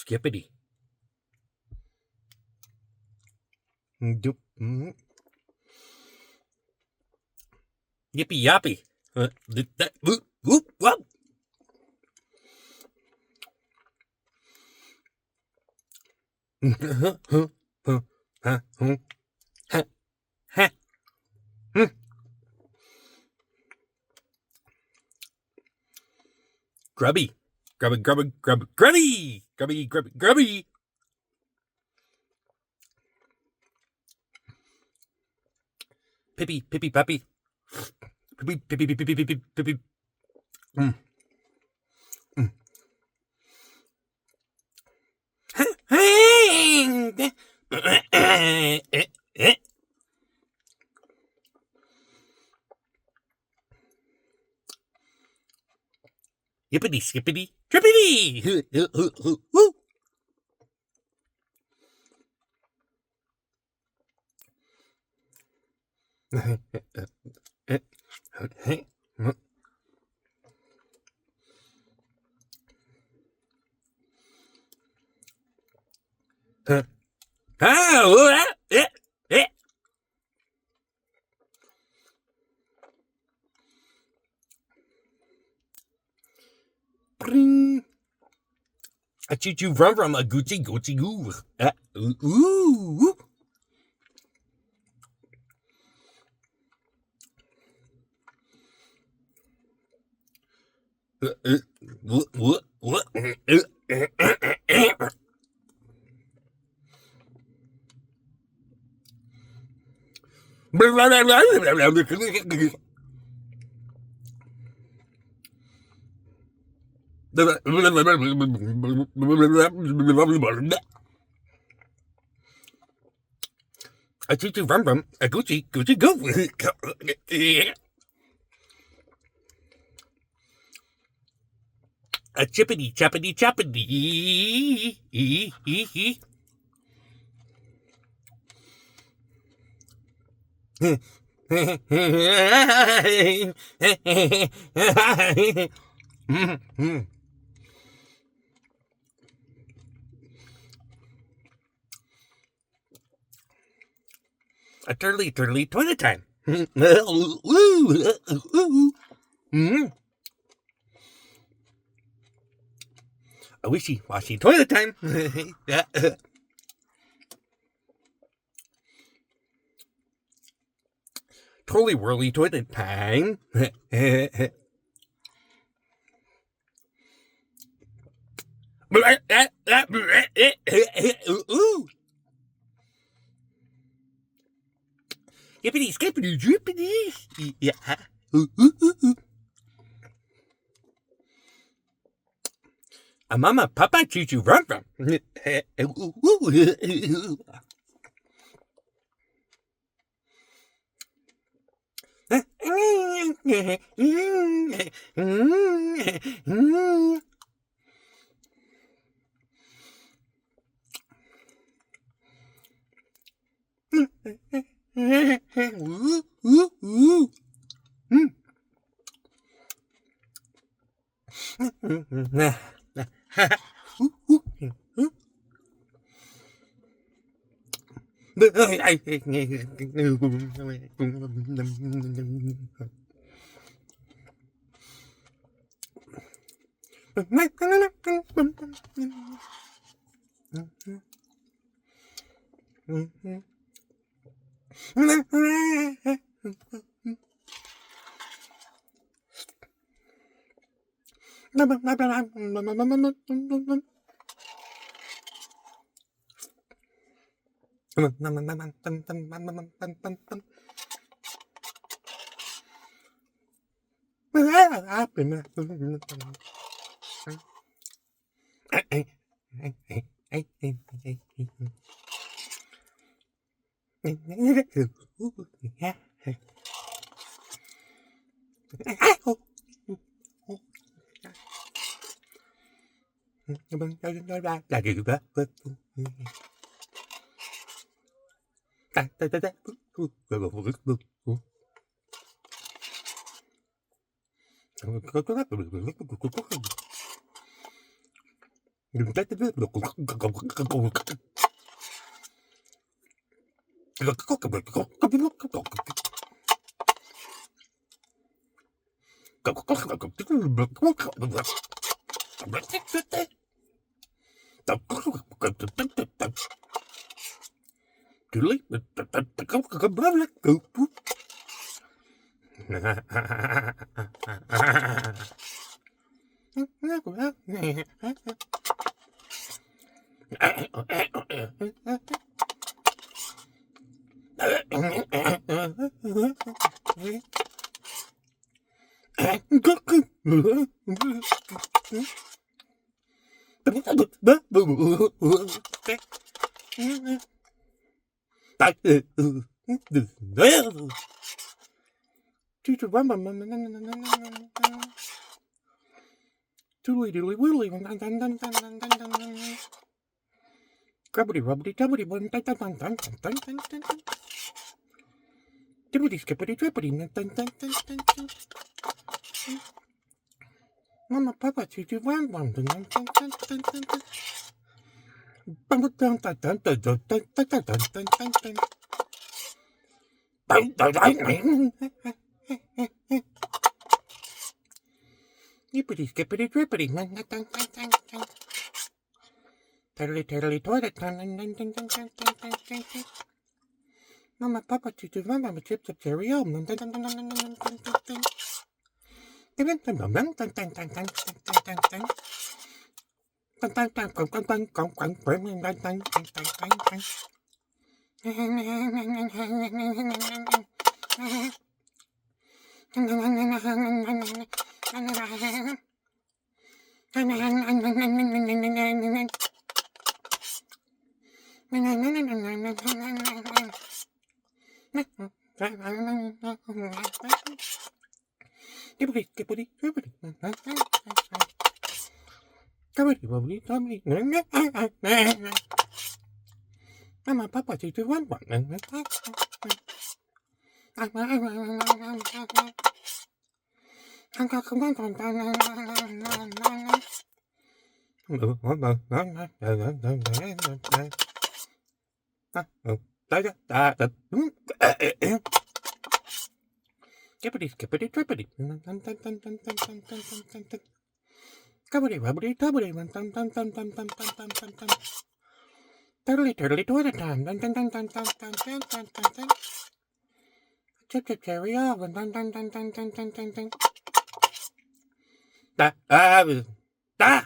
skippity. Doop. Yippee yappy. Whoop, whoop, whoop. Grubby. Grubby, grubby, grubby, grubby. Grubby, grubby, grubby. Pippy, pippy, puppy. Pippy, pippy, pippy, pippy, pippy, pippy. Yippity, skippity, trippity. Bring. A choo choo rum rum, a goochie goochie goo. Ooh. What? A choo choo rum rum, a goochie goochie goo. A chippity chappity chappity. A turly turly toilet time. A wishy washy toilet time. Twirly whirly toilet time. Yippity skippity drippity. Yeah. A mama papa choo choo rum rum. Grubbity rubbity dubbity dibbity skippity drippity Mama Papa choo wham wham Yippity skippity drippity Tiddly tiddly toilet Mama Papa choo wham wham chip chip cherry Dibbity skippity drippity Dubbity wubbity dubbity Mama Papa choo wham wham Skippity skippity trippity Gubbity rubbity dubbity Turtly turtly toilet time Chip chip cherry off Da Da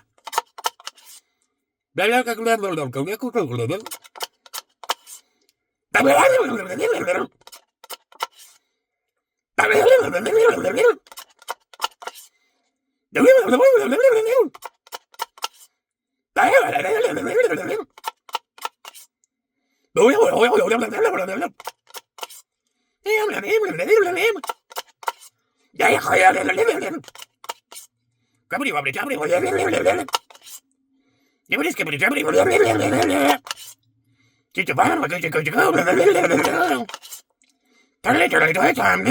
Grubbity wubbity dubbity Yibbity skibbity dribbity Turtly turtly toy time